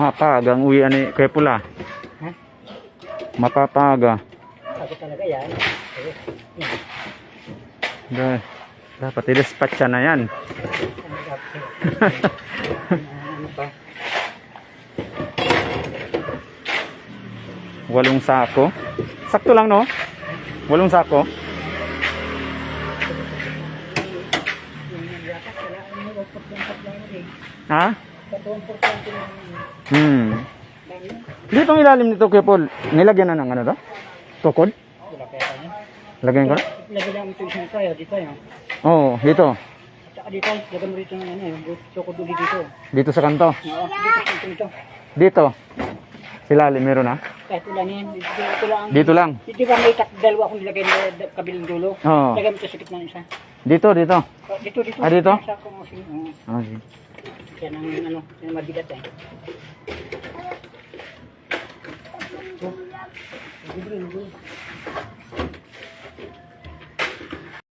Mapagang uwi ni Kuya Pula. Ha? Mapapaga. Ako talaga yan. Dapat i-dispatch na yan. Ano pa? 8 sako. Sakto lang, no? 8 sako. Ha? Dito ang ilalim nito, Kuya Paul. Nilagyan na ng ano to? Tukod? Wala kaya kanya. Lagyan ko na? Lagyan lang ito isang tayo dito yun. Oo, dito. Tsaka dito, lagyan mo dito ng ano yung tukod ulit dito. Dito sa kanto. Oo, dito. Dito. Silalim, meron na? Kahit ulan yan, dito lang. Dito lang. Di ba may dalawa akong nilagay na kabilang dulo? Oo. Lagyan mo ito sa gitna ng isa. Dito. Dito. Ah, dito? Sa akong kasi. Ah, sige. Yan ang ano, yan ang mabigat eh. So,